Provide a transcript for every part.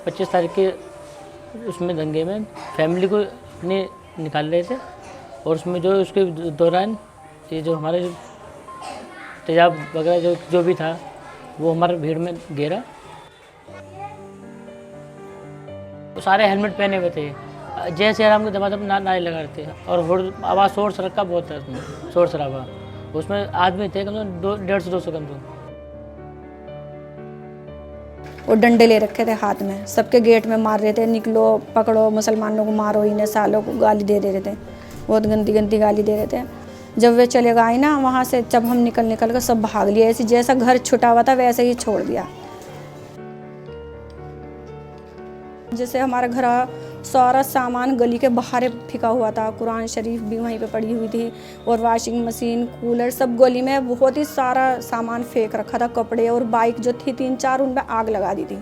25 तारीख के उसमें दंगे में फैमिली को निकाल रहे थे और उसमें जो उसके दौरान ये जो हमारे तेजाब वगैरह जो भी था वो हमारे भीड़ में गिरा। तो सारे हेलमेट पहने हुए थे, जय श्री राम के दबादब नारे लगा रहे थे और आवाज़ शोर शराबा बहुत था उसमें, शोर शराबा। उसमें आदमी थे कम से कम 150-200 कम से। और डंडे ले रखे थे हाथ में, सबके गेट में मार रहे थे, निकलो पकड़ो मुसलमानों को मारो, इन्हें सालों को गाली दे रहे थे, बहुत गंदी गंदी गाली दे रहे थे। जब वे चले गए ना वहाँ से, जब हम निकल कर सब भाग लिए, ऐसे जैसा घर छुटा हुआ था वैसे ही छोड़ दिया। जैसे हमारा घर सारा सामान गली के बाहर फेंका हुआ था, कुरान शरीफ भी वहीं पे पड़ी हुई थी और वॉशिंग मशीन कूलर सब गली में बहुत ही सारा सामान फेंक रखा था, कपड़े और बाइक जो थी 3-4 उनमें आग लगा दी थी।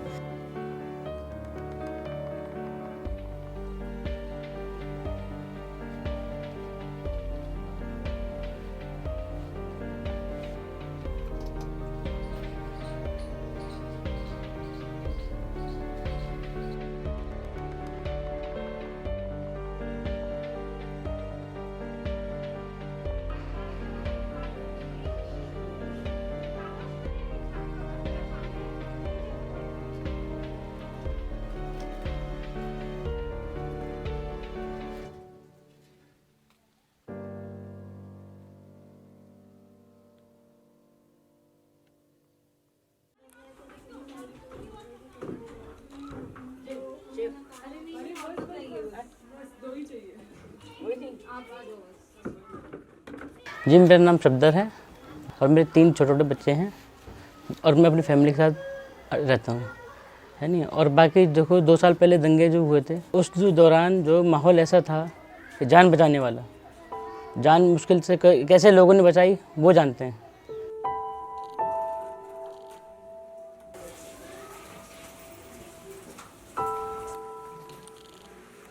जी, मेरा नाम शब्दर है और मेरे 3 छोटे छोटे बच्चे हैं और मैं अपनी फैमिली के साथ रहता हूँ, है नहीं। और बाकी देखो 2 साल पहले दंगे जो हुए थे उस दौरान जो माहौल ऐसा था कि जान बचाने वाला, जान मुश्किल से कैसे लोगों ने बचाई वो जानते हैं।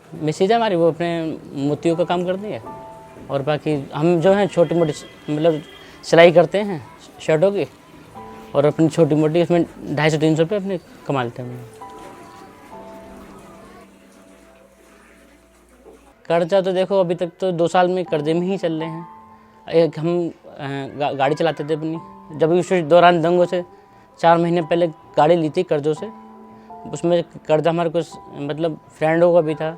मिसेज हमारी वो अपने मोतियों का काम करती है और बाकी हम जो हैं छोटी मोटी मतलब सिलाई करते हैं शर्टों की और अपनी छोटी मोटी उसमें 250-300 रुपये अपने कमा लेते हैं। कर्जा तो देखो अभी तक तो 2 साल में कर्जे में ही चल रहे हैं। एक हम गाड़ी चलाते थे अपनी, जब उस दौरान दंगों से 4 महीने पहले गाड़ी ली थी कर्जों से, उसमें कर्जा हमारे कुछ मतलब फ्रेंडों का भी था,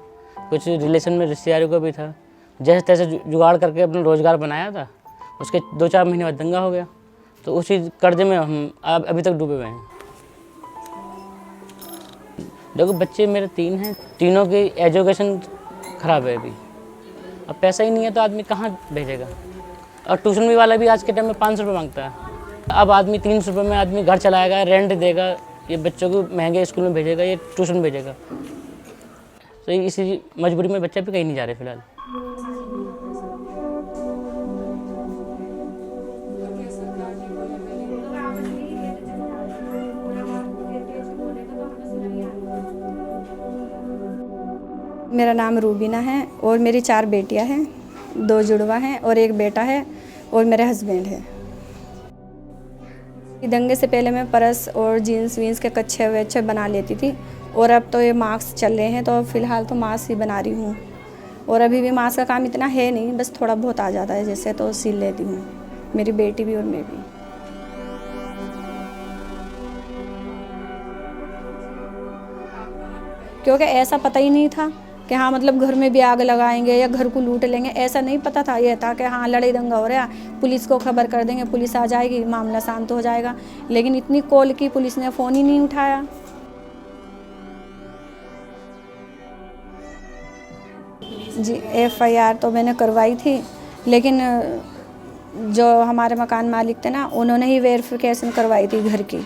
कुछ रिलेशन में रिश्तेदारों का भी था, जैसे तैसे जुगाड़ करके अपना रोज़गार बनाया था। उसके 2-4 महीने बाद दंगा हो गया तो उसी कर्जे में हम अभी तक डूबे हुए हैं। देखो बच्चे मेरे 3 हैं, तीनों की एजुकेशन ख़राब है अभी। अब पैसा ही नहीं है तो आदमी कहाँ भेजेगा, और ट्यूशन भी वाला भी आज के टाइम में 500 रुपये मांगता है। अब आदमी 300 रुपये में आदमी घर चलाएगा, रेंट देगा, ये बच्चों को महंगे स्कूल में भेजेगा, ये ट्यूशन भेजेगा। तो इसी मजबूरी में बच्चे भी कहीं नहीं जा रहे फिलहाल। मेरा नाम रूबीना है और मेरी 4 बेटियां हैं, 2 जुड़वा हैं और 1 बेटा है और मेरे हस्बैंड है। दंगे से पहले मैं पर्स और जीन्स वीन्स के कच्छे वच्छे बना लेती थी और अब तो ये मास्क चल रहे हैं तो फ़िलहाल तो मास्क ही बना रही हूँ। और अभी भी मास्क का काम इतना है नहीं, बस थोड़ा बहुत आ जाता है जैसे, तो सिल लेती हूँ, मेरी बेटी भी और मैं भी। क्योंकि ऐसा पता ही नहीं था कि हाँ मतलब घर में भी आग लगाएंगे या घर को लूट लेंगे, ऐसा नहीं पता था। ये था कि हाँ लड़ाई दंगा हो रहा है, पुलिस को खबर कर देंगे, पुलिस आ जाएगी, मामला शांत हो जाएगा। लेकिन इतनी कॉल की, पुलिस ने फ़ोन ही नहीं उठाया। जी, FIR तो मैंने करवाई थी, लेकिन जो हमारे मकान मालिक थे ना, उन्होंने ही वेरिफिकेशन करवाई थी घर की,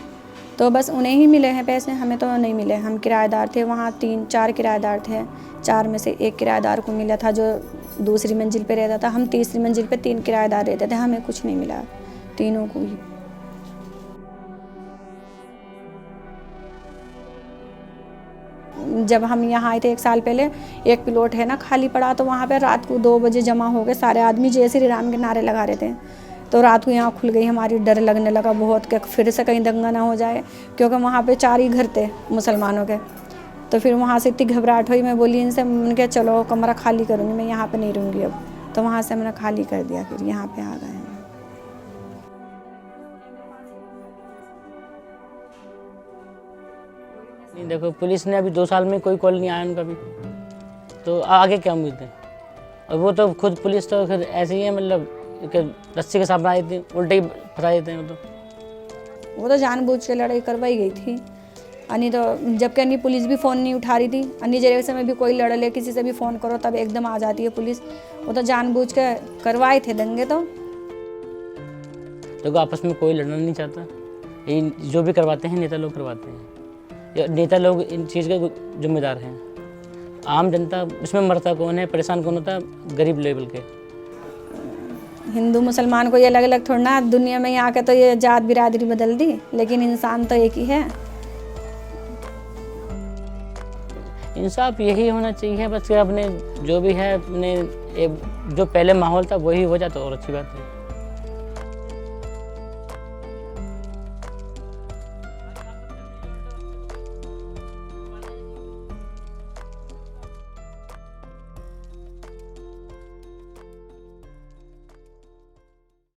तो बस उन्हें ही मिले हैं पैसे, हमें तो नहीं मिले। हम किराएदार थे, वहाँ 3-4 किराएदार थे, 4 में से 1 किराएदार को मिला था जो दूसरी मंजिल पे रहता था। हम तीसरी मंजिल पे 3 किराएदार रहते थे, हमें कुछ नहीं मिला, तीनों को ही। जब हम यहाँ आए थे 1 साल पहले, एक प्लॉट है ना खाली पड़ा, तो वहाँ पे रात को 2 बजे जमा हो गए सारे आदमी, जय श्री राम के नारे लगा रहे थे। तो रात को यहाँ खुल गई हमारी, डर लगने लगा बहुत कि फिर से कहीं दंगा ना हो जाए, क्योंकि वहाँ पे 4 ही घर थे मुसलमानों के। तो फिर वहाँ से इतनी घबराहट हुई, मैं बोली इनसे, मैंने कहा चलो कमरा खाली करूँगी, मैं यहाँ पे नहीं रहूँगी अब। तो वहाँ से मैंने खाली कर दिया, फिर यहाँ पे आ गए हैं। नहीं देखो, पुलिस ने अभी 2 साल में कोई कॉल नहीं आया उनका भी, तो आगे क्या उम्मीद है। और वो तो खुद पुलिस तो फिर ऐसे ही है, मतलब कि रस्सी के साथ बनाई थी, उल्टे ही फंसा देते हैं वो तो जानबूझ के लड़ाई करवाई गई थी। अन्य तो जबकि अन्य पुलिस भी फ़ोन नहीं उठा रही थी, अन्य जगह से में भी कोई लड़ ले, किसी से भी फ़ोन करो तब एकदम आ जाती है पुलिस। वो तो जानबूझ के करवाए थे दंगे। तो देखो आपस में कोई लड़ना नहीं चाहता, ये जो भी करवाते हैं नेता लोग करवाते हैं, नेता लोग इन चीज़ के जिम्मेदार हैं। आम जनता इसमें मरता कौन है, परेशान कौन होता है, गरीब लेवल के। हिंदू मुसलमान को ये अलग अलग थोड़ा ना, दुनिया में यहाँ के तो ये जात बिरादरी बदल दी, लेकिन इंसान तो एक ही है। इंसाफ यही होना चाहिए बस कि अपने जो भी है अपने जो पहले माहौल था वही हो जाता और अच्छी बात है।